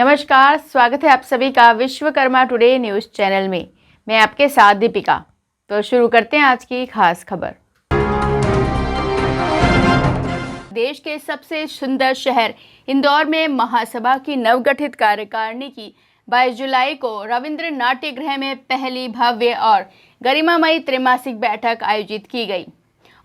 नमस्कार, स्वागत है आप सभी का विश्वकर्मा टुडे न्यूज़ चैनल में। मैं आपके साथ दीपिका। तो शुरू करते हैं आज की खास खबर। देश के सबसे सुंदर शहर इंदौर में महासभा की नवगठित कार्यकारिणी की 22 जुलाई को रविंद्र नाट्यगृह में पहली भव्य और गरिमामयी त्रैमासिक बैठक आयोजित की गई।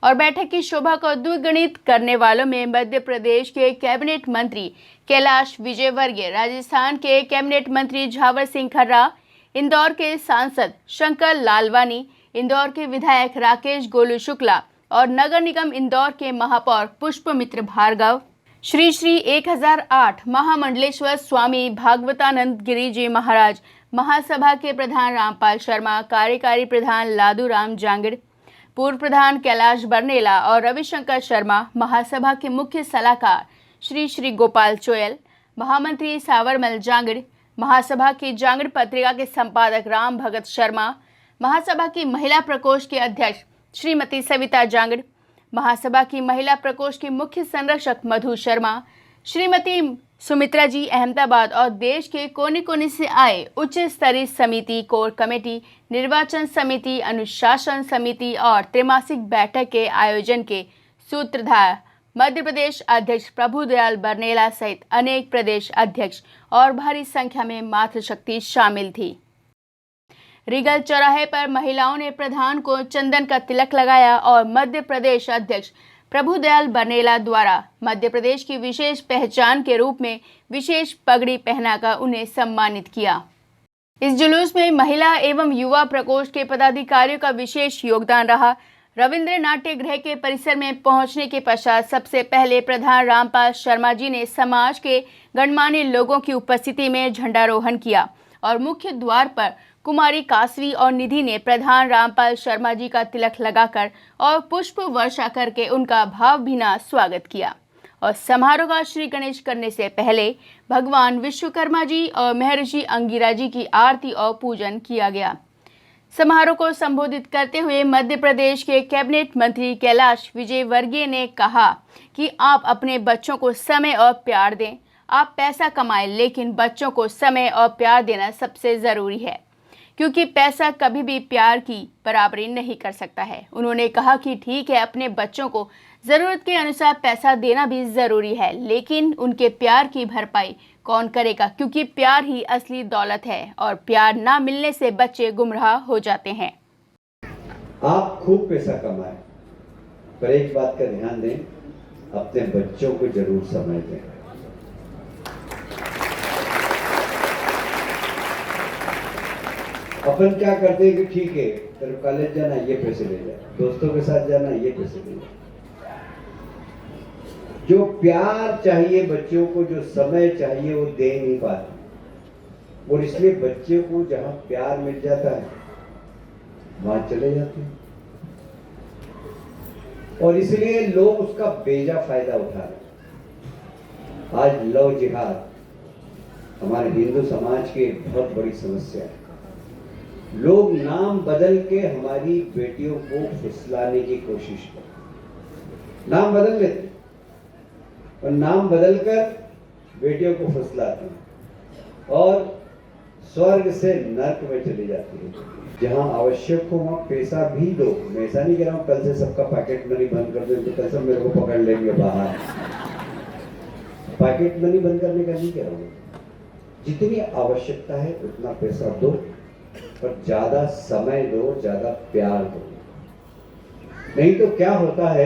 और बैठक की शोभा को द्विगुणित करने वालों में मध्य प्रदेश के कैबिनेट मंत्री कैलाश विजयवर्गीय, राजस्थान के कैबिनेट मंत्री झावर सिंह खर्रा, इंदौर के सांसद शंकर लालवानी, इंदौर के विधायक राकेश गोलू शुक्ला और नगर निगम इंदौर के महापौर पुष्पमित्र भार्गव, श्री 1008 महामंडलेश्वर स्वामी भागवतानंद गिरी जी महाराज, महासभा के प्रधान रामपाल शर्मा, कार्यकारी प्रधान लादू राम जांगड़, पूर्व प्रधान कैलाश बरनेला और रविशंकर शर्मा, महासभा के मुख्य सलाहकार श्री गोपाल चोयल, महामंत्री सावरमल जांगड़, महासभा की जांगड़ पत्रिका के संपादक राम भगत शर्मा, महासभा की महिला प्रकोष्ठ के अध्यक्ष श्रीमती सविता जांगड़, महासभा की महिला प्रकोष्ठ की मुख्य संरक्षक मधु शर्मा, श्रीमती सुमित्रा जी अहमदाबाद और देश के कोने कोने से आए उच्च स्तरीय समिति, कोर कमेटी, निर्वाचन समिति, अनुशासन समिति और त्रैमासिक बैठक के आयोजन के सूत्रधार मध्य प्रदेश अध्यक्ष प्रभुदयाल बरनेला सहित अनेक प्रदेश अध्यक्ष और भारी संख्या में मातृशक्ति शामिल थी। रिगल चौराहे पर महिलाओं ने प्रधान को चंदन का तिलक लगाया और मध्य प्रदेश अध्यक्ष प्रभुदयाल बरनेला द्वारा मध्य प्रदेश की विशेष पहचान के रूप में विशेष पगड़ी पहनाकर उन्हें सम्मानित किया। इस जुलूस में महिला एवं युवा प्रकोष्ठ के पदाधिकारियों का विशेष योगदान रहा। रविंद्र नाट्यगृह के परिसर में पहुंचने के पश्चात सबसे पहले प्रधान रामपाल शर्मा जी ने समाज के गणमान्य लोगों की उपस्थिति में झंडारोहण किया और मुख्य द्वार पर कुमारी कासवी और निधि ने प्रधान रामपाल शर्मा जी का तिलक लगाकर और पुष्प वर्षा करके उनका भावभीना स्वागत किया। और समारोह का श्री गणेश करने से पहले भगवान विश्वकर्मा जी और महर्षि अंगिरा जी की आरती और पूजन किया गया। समारोह को संबोधित करते हुए मध्य प्रदेश के कैबिनेट मंत्री कैलाश विजयवर्गीय ने कहा कि आप अपने बच्चों को समय और प्यार दें। आप पैसा कमाएं, लेकिन बच्चों को समय और प्यार देना सबसे ज़रूरी है, क्योंकि पैसा कभी भी प्यार की बराबरी नहीं कर सकता है। उन्होंने कहा कि ठीक है, अपने बच्चों को ज़रूरत के अनुसार पैसा देना भी ज़रूरी है, लेकिन उनके प्यार की भरपाई कौन करेगा, क्योंकि प्यार ही असली दौलत है और प्यार ना मिलने से बच्चे गुमराह हो जाते हैं। आप खूब पैसा कमाएं, पर एक बात का ध्यान दें, अपने बच्चों को जरूर समय दें। अपन क्या करते हैं कि ठीक है, तेरे कॉलेज जाना ये पैसे ले जा, दोस्तों के साथ जाना ये पैसे ले जा। जो प्यार चाहिए बच्चों को, जो समय चाहिए, वो दे नहीं पाते, और इसलिए बच्चे को जहां प्यार मिल जाता है वहां चले जाते हैं, और इसलिए लोग उसका बेजा फायदा उठा रहे। आज लव जिहाद हमारे हिंदू समाज की एक बहुत बड़ी समस्या है। लोग नाम बदल के हमारी बेटियों को फुसलाने की कोशिश करते, नाम बदल लेते और नाम बदलकर बेटियों को फुसलाते हैं और स्वर्ग से नर्क में चली जाती है। जहां आवश्यक हो वहां पैसा भी दो। मैं ऐसा नहीं कह रहा हूं कल से सबका पैकेट मनी बंद कर दो, तो कल से मेरे को पकड़ लेंगे बाहर। पैकेट मनी बंद करने का नहीं कह रहा हूं, जितनी आवश्यकता है उतना पैसा दो, पर ज्यादा समय दो, ज्यादा प्यार दो। नहीं तो क्या होता है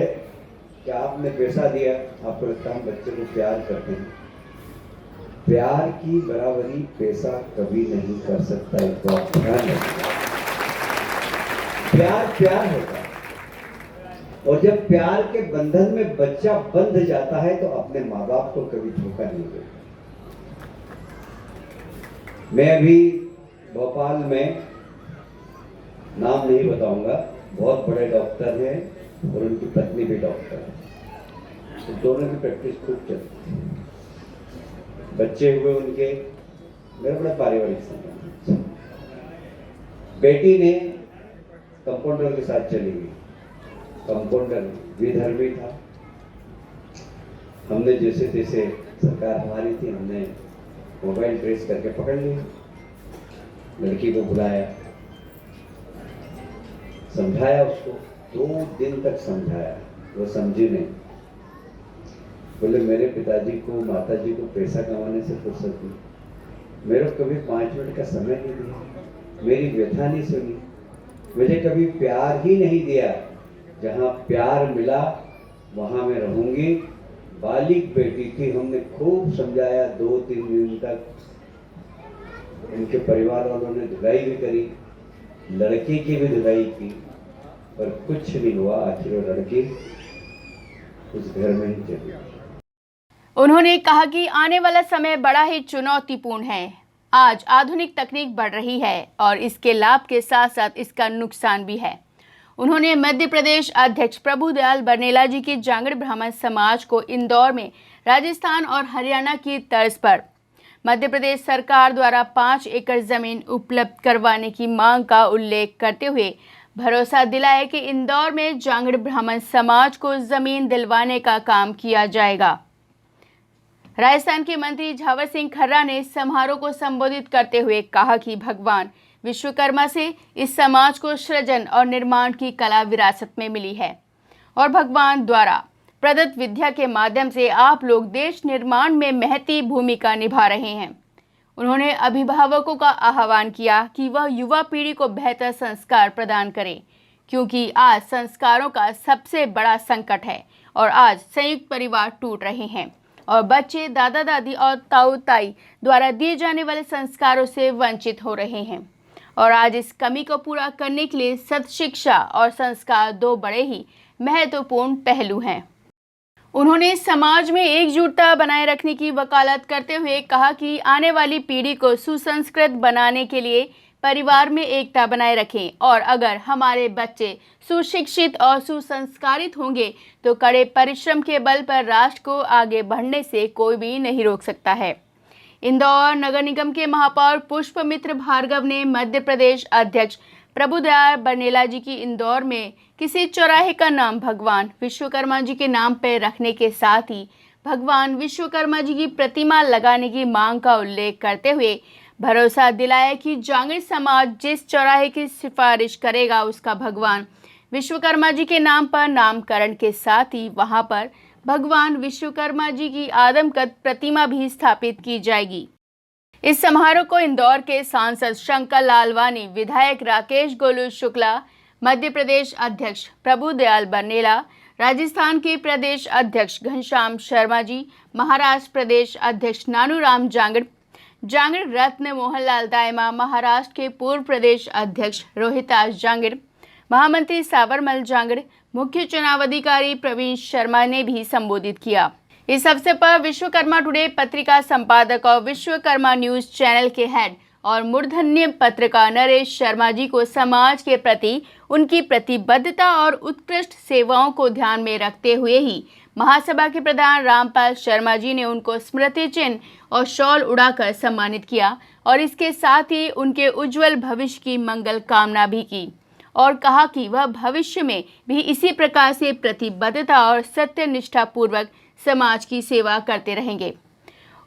कि आपने पैसा दिया, आपको लगता है बच्चे को प्यार करते हैं, प्यार की बराबरी पैसा कभी नहीं कर सकता। एक बात ध्यान रखिए, प्यार प्यार होता है, और जब प्यार के बंधन में बच्चा बंध जाता है तो अपने माँ बाप को कभी धोखा नहीं देता। मैं अभी भोपाल में, नाम नहीं बताऊंगा, बहुत बड़े डॉक्टर हैं और उनकी पत्नी भी डॉक्टर है, तो दोनों की प्रैक्टिस खूब चलती है। बच्चे हुए उनके, मेरा बड़ा पारिवारिक संबंध। बेटी ने कंपाउंडर के साथ चली गई, कंपाउंडर विधर्मी था। हमने जैसे तैसे, सरकार हमारी थी, हमने मोबाइल ट्रेस करके पकड़ लिया, लड़की को बुलाया, समझाया उसको, 2 दिन तक समझाया, वो समझी नहीं। बोले मेरे पिताजी को, माताजी को पैसा कमाने से फुर्सत नहीं, मेरे को कभी 5 मिनट का समय नहीं दिया, मेरी व्यथा नहीं सुनी, मुझे कभी प्यार ही नहीं दिया। जहाँ प्यार मिला वहाँ मैं रहूंगी। बालिक बेटी थी, हमने खूब समझाया, 2-3 दिन तक उनके परिवार वालों ने धुलाई भी करी, लड़की की भी धुलाई की, पर कुछ नहीं हुआ। आखिर वो लड़की उस घर में ही चली। उन्होंने कहा कि आने वाला समय बड़ा ही चुनौतीपूर्ण है। आज आधुनिक तकनीक बढ़ रही है और इसके लाभ के साथ साथ इसका नुकसान भी है। उन्होंने मध्य प्रदेश अध्यक्ष प्रभुदयाल बरनेला जी की जांगड़ ब्राह्मण समाज को इंदौर में राजस्थान और हरियाणा की तर्ज पर मध्य प्रदेश सरकार द्वारा 5 एकड़ जमीन उपलब्ध करवाने की मांग का उल्लेख करते हुए भरोसा दिलाया कि इंदौर में जांगड़ ब्राह्मण समाज को जमीन दिलवाने का काम किया जाएगा। राजस्थान के मंत्री झावर सिंह खर्रा ने समारोह को संबोधित करते हुए कहा कि भगवान विश्वकर्मा से इस समाज को सृजन और निर्माण की कला विरासत में मिली है और भगवान द्वारा प्रदत्त विद्या के माध्यम से आप लोग देश निर्माण में महती भूमिका निभा रहे हैं। उन्होंने अभिभावकों का आह्वान किया कि वह युवा पीढ़ी को बेहतर संस्कार प्रदान करें, क्योंकि आज संस्कारों का सबसे बड़ा संकट है और आज संयुक्त परिवार टूट रहे हैं और बच्चे दादा दादी और ताऊ ताई द्वारा दिए जाने वाले संस्कारों से वंचित हो रहे हैं और आज इस कमी को पूरा करने के लिए सत्शिक्षा और संस्कार 2 बड़े ही महत्वपूर्ण पहलू हैं। उन्होंने समाज में एकजुटता बनाए रखने की वकालत करते हुए कहा कि आने वाली पीढ़ी को सुसंस्कृत बनाने के लिए परिवार में एकता बनाए रखें और अगर हमारे बच्चे सुशिक्षित और सुसंस्कारित होंगे तो कड़े परिश्रम के बल पर राष्ट्र को आगे बढ़ने से कोई भी नहीं रोक सकता है। इंदौर नगर निगम के महापौर पुष्पमित्र भार्गव ने मध्य प्रदेश अध्यक्ष प्रभुदयाल बरनेला जी की इंदौर में किसी चौराहे का नाम भगवान विश्वकर्मा जी के नाम पर रखने के साथ ही भगवान विश्वकर्मा जी की प्रतिमा लगाने की मांग का उल्लेख करते हुए भरोसा दिलाया कि जांगड़ समाज जिस चौराहे की सिफारिश करेगा उसका भगवान विश्वकर्मा जी के नाम पर नामकरण के साथ ही वहां पर भगवान विश्वकर्मा जी की आदमकद प्रतिमा भी स्थापित की जाएगी। इस समारोह को इंदौर के सांसद शंकर लालवानी, विधायक राकेश गोलू शुक्ला, मध्य प्रदेश अध्यक्ष प्रभुदयाल बरनेला, राजस्थान के प्रदेश अध्यक्ष घनश्याम शर्मा जी, महाराष्ट्र प्रदेश अध्यक्ष नानूराम जांगड़, जांगड़ रत्न मोहनलाल दायमा, महाराष्ट्र के पूर्व प्रदेश अध्यक्ष रोहितास जांगड़, महामंत्री सावरमल जांगड़, मुख्य चुनाव अधिकारी प्रवीण शर्मा ने भी संबोधित किया। इस अवसर पर विश्वकर्मा टुडे पत्रिका संपादक और विश्वकर्मा न्यूज चैनल के हेड और मूर्धन्य पत्रकार नरेश शर्मा जी को समाज के प्रति उनकी प्रतिबद्धता और उत्कृष्ट सेवाओं को ध्यान में रखते हुए ही महासभा के प्रधान रामपाल शर्मा जी ने उनको स्मृति चिन्ह और शॉल उड़ाकर सम्मानित किया और इसके साथ ही उनके उज्जवल भविष्य की मंगल कामना भी की और कहा कि वह भविष्य में भी इसी प्रकार से प्रतिबद्धता और सत्य निष्ठा पूर्वक समाज की सेवा करते रहेंगे।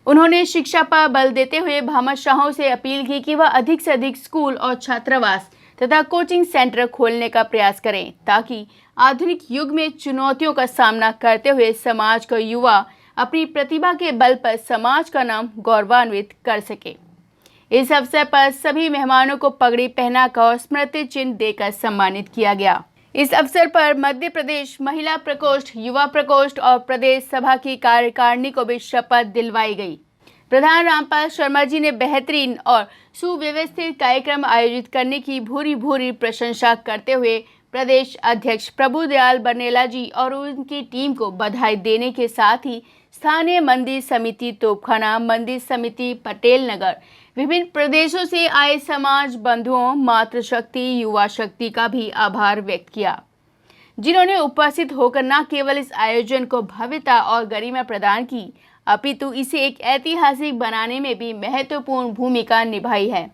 उन्होंने शिक्षा पर बल देते हुए भामाशाहों से अपील की कि वह अधिक से अधिक स्कूल और छात्रावास तथा कोचिंग सेंटर खोलने का प्रयास करें ताकि आधुनिक युग में चुनौतियों का सामना करते हुए समाज का युवा अपनी प्रतिभा के बल पर समाज का नाम गौरवान्वित कर सके। इस अवसर पर सभी मेहमानों को पगड़ी पहनाकर और स्मृति चिन्ह देकर सम्मानित किया गया। इस अवसर पर मध्य प्रदेश महिला प्रकोष्ठ, युवा प्रकोष्ठ और प्रदेश सभा की कार्यकारिणी को भी शपथ दिलवाई गई। प्रधान रामपाल शर्मा जी ने बेहतरीन और सुव्यवस्थित कार्यक्रम आयोजित करने की भूरी भूरी प्रशंसा करते हुए प्रदेश अध्यक्ष प्रभुदयाल बरनेला जी और उनकी टीम को बधाई देने के साथ ही स्थानीय मंदिर समिति तोपखाना, मंदिर समिति पटेल नगर, विभिन्न प्रदेशों से आए समाज बंधुओं, मातृशक्ति, युवा शक्ति का भी आभार व्यक्त किया, जिन्होंने उपस्थित होकर न केवल इस आयोजन को भव्यता और गरिमा प्रदान की, अपितु इसे एक ऐतिहासिक बनाने में भी महत्वपूर्ण भूमिका निभाई है।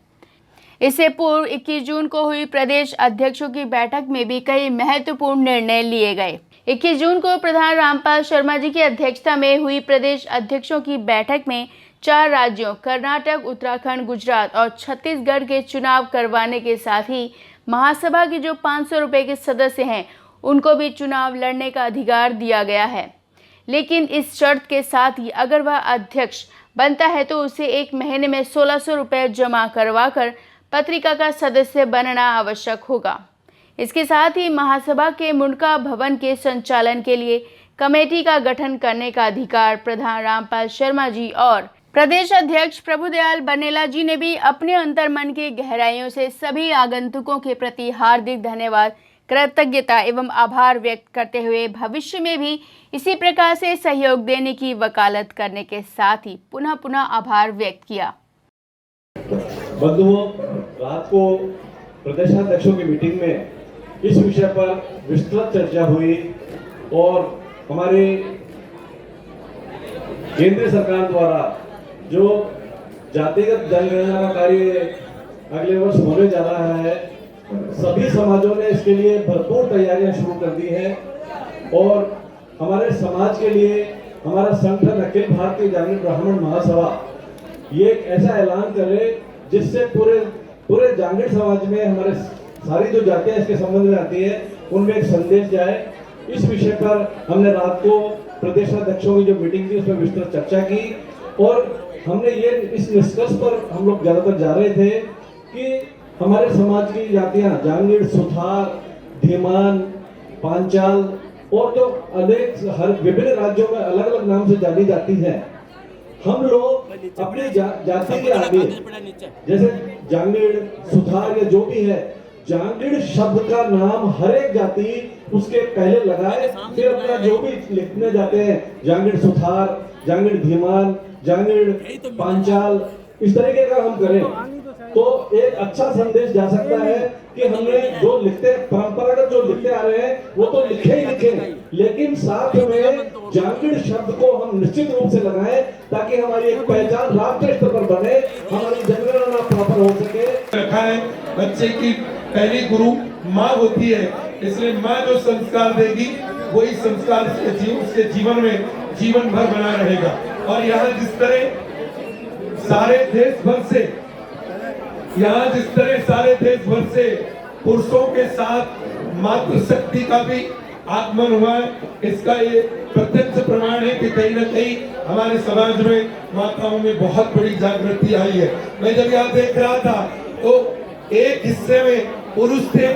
इससे पूर्व 21 जून को हुई प्रदेश अध्यक्षों की बैठक में भी कई महत्वपूर्ण निर्णय लिए गए। 21 जून को प्रधान रामपाल शर्मा जी की अध्यक्षता में हुई प्रदेश अध्यक्षों की बैठक में 4 राज्यों कर्नाटक, उत्तराखंड, गुजरात और छत्तीसगढ़ के चुनाव करवाने के साथ ही महासभा के जो 500 रुपये के सदस्य हैं उनको भी चुनाव लड़ने का अधिकार दिया गया है। लेकिन इस शर्त के साथ ही अगर वह अध्यक्ष बनता है तो उसे 1 महीने में 1600 रुपये जमा करवाकर पत्रिका का सदस्य बनना आवश्यक होगा। इसके साथ ही महासभा के मुंडका भवन के संचालन के लिए कमेटी का गठन करने का अधिकार प्रधान रामपाल शर्मा जी और प्रदेश अध्यक्ष प्रभुदयाल बनेला जी ने भी अपने अंतर्मन की गहराइयों से सभी आगंतुकों के प्रति हार्दिक धन्यवाद, कृतज्ञता एवं आभार व्यक्त करते हुए भविष्य में भी इसी प्रकार से सहयोग देने की वकालत करने के साथ ही पुनः आभार व्यक्त किया। बंधुओं, रात को प्रदेशाध्यक्षों की मीटिंग में इस विषय पर विस्तृत चर्चा हुई और हमारे केंद्र सरकार द्वारा जो जातिगत जनगणना का कार्य अगले वर्ष होने जा रहा है, सभी समाजों ने इसके लिए भरपूर तैयारियां शुरू कर दी हैं और हमारे समाज के लिए हमारा संगठन अखिल भारतीय जागरण ब्राह्मण महासभा ये एक ऐसा ऐलान करे जिससे पूरे जांगीड़ समाज में हमारे सारी जो जातियां इसके संबंध में आती है उनमें एक संदेश जाए। इस विषय पर हमने रात को प्रदेशाध्यक्षों की जो मीटिंग थी उसमें विस्तृत चर्चा की और हमने ये इस निष्कर्ष पर हम लोग ज्यादातर जा रहे थे कि हमारे समाज की जातियां जांगीड़, सुथार, धीमान, पांचाल और जो अनेक विभिन्न राज्यों में अलग अलग नाम से जानी जाती है, हम लोग अपनी जाति के आगे जैसे जांगीड़, सुथार या जो भी है, जांगीड़ शब्द का नाम हर एक जाति उसके पहले लगाए, फिर अपना जो भी लिखने जाते हैं जांगीड़ सुथार, जांगीड़ धीमान, जांगीड़ पांचाल, इस तरीके का हम करें तो एक अच्छा संदेश जा सकता है कि हमने जो लिखते परंपरागत जो लिखते आ रहे हैं वो तो लिखे ही लिखे, लेकिन साथ में जांगीड़ शब्द को हम निश्चित रूप से लगाएं ताकि हमारी एक पहचान राष्ट्रीय स्तर पर बने, हमारी जनगणना प्रॉपर हो सके। रखा है बच्चे की पहली गुरु माँ होती है, इसलिए माँ जो संस्कार देगी वही संस्कार उसके जीवन में जीवन भर बना रहेगा। और यहाँ जिस तरह सारे देश भर से पुरुषों के साथ मातृशक्ति का भी आगमन हुआ है, इसका ये प्रत्यक्ष प्रमाण है कि कहीं न कहीं हमारे समाज में माताओं में बहुत बड़ी जागृति आई है। मैं जब यहाँ देख रहा था तो एक हिस्से में पुरुष थे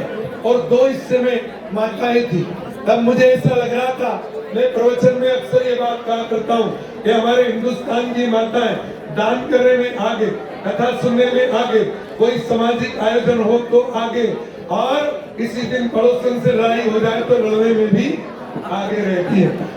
और 2 हिस्से में माताएं थी, तब मुझे ऐसा लग रहा था, मैं प्रवचन में अक्सर ये बात कहा करता हूँ कि हमारे हिंदुस्तान की माताएं दान करने में आगे, कथा सुनने में आगे, कोई सामाजिक आयोजन हो तो आगे, और किसी दिन पड़ोसन से लड़ाई हो जाए तो लड़ने में भी आगे रहती है।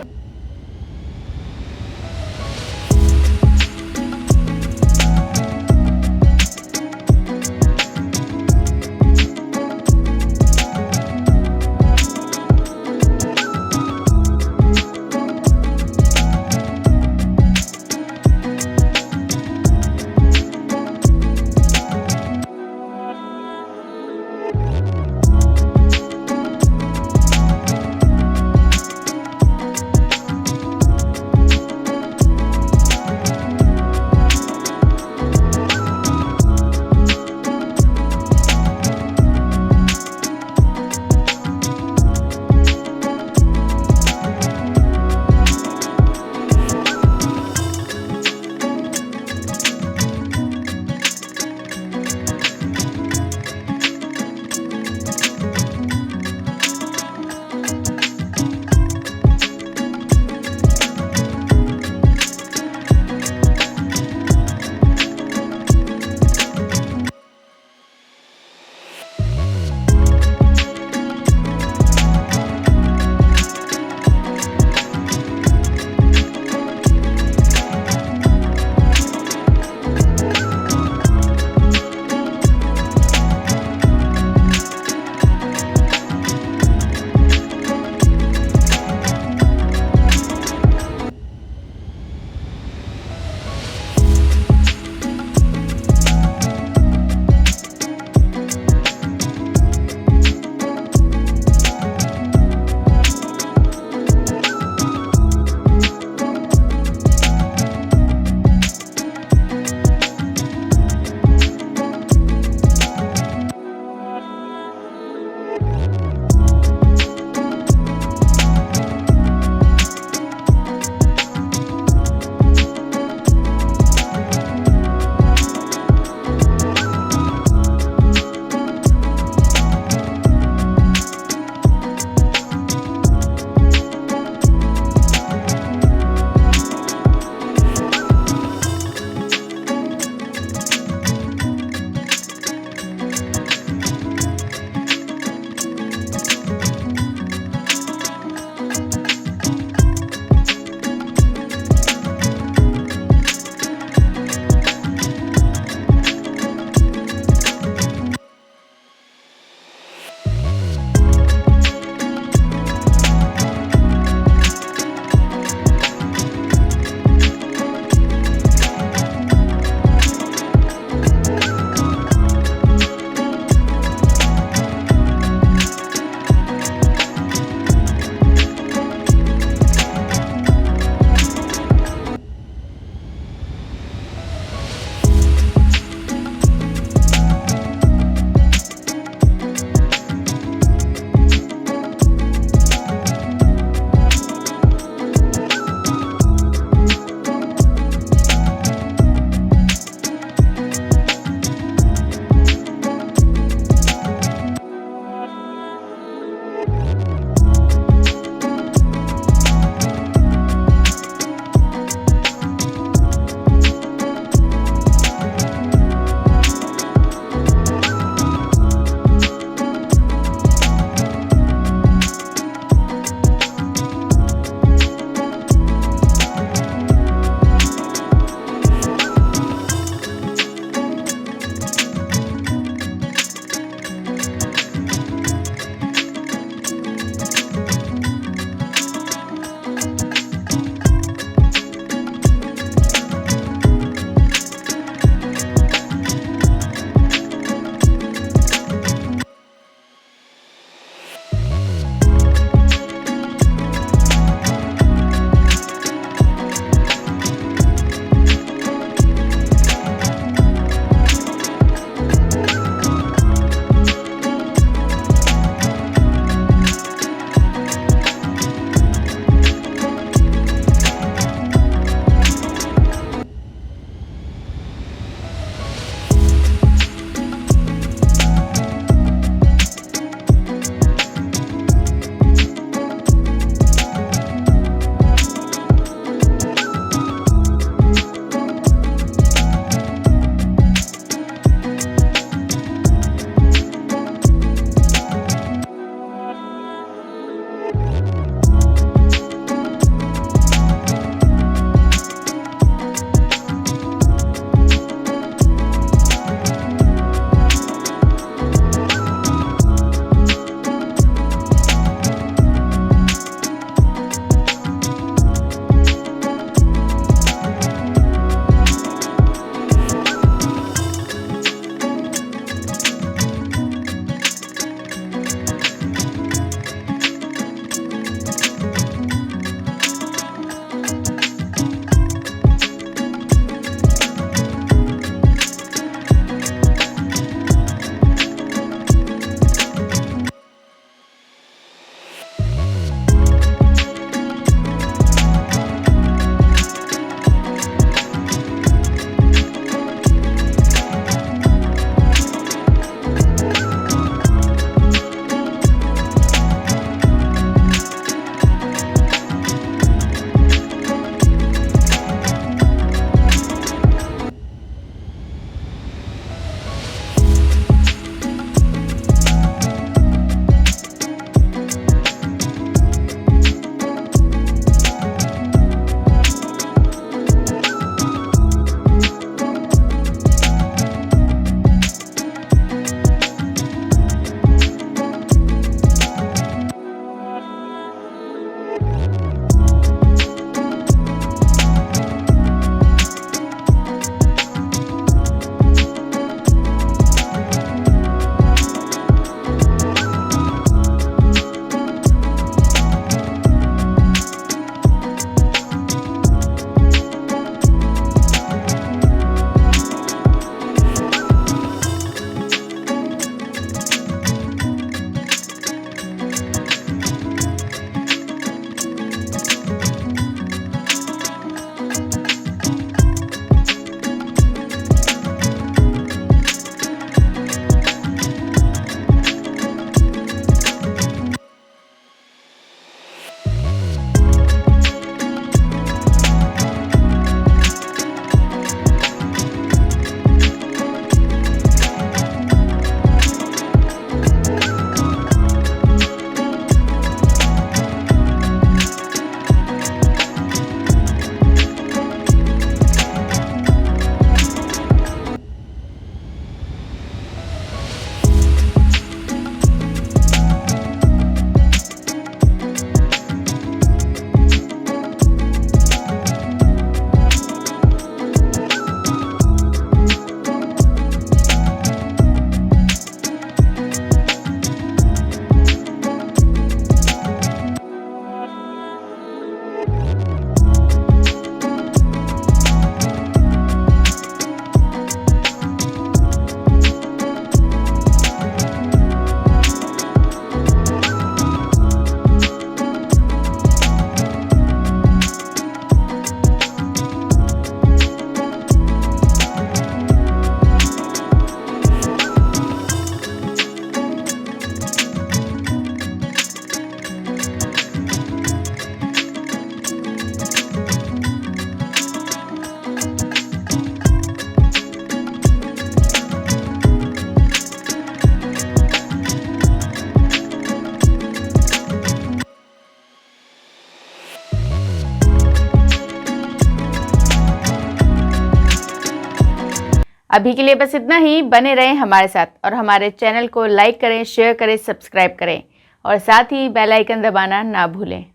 अभी के लिए बस इतना ही। बने रहें हमारे साथ और हमारे चैनल को लाइक करें, शेयर करें, सब्सक्राइब करें और साथ ही बेल आइकन दबाना ना भूलें।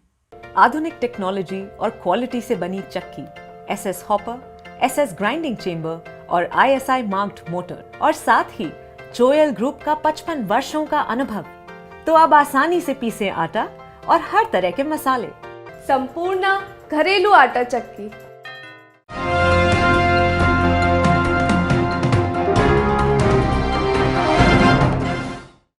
आधुनिक टेक्नोलॉजी और क्वालिटी से बनी चक्की, SS hopper, SS grinding chamber और आईएसआई मार्क्ड मोटर और साथ ही जोयल ग्रुप का 55 वर्षों का अनुभव, तो अब आसानी से पीसे आटा और हर तरह के मसाले। संपूर्ण घरेलू आटा चक्की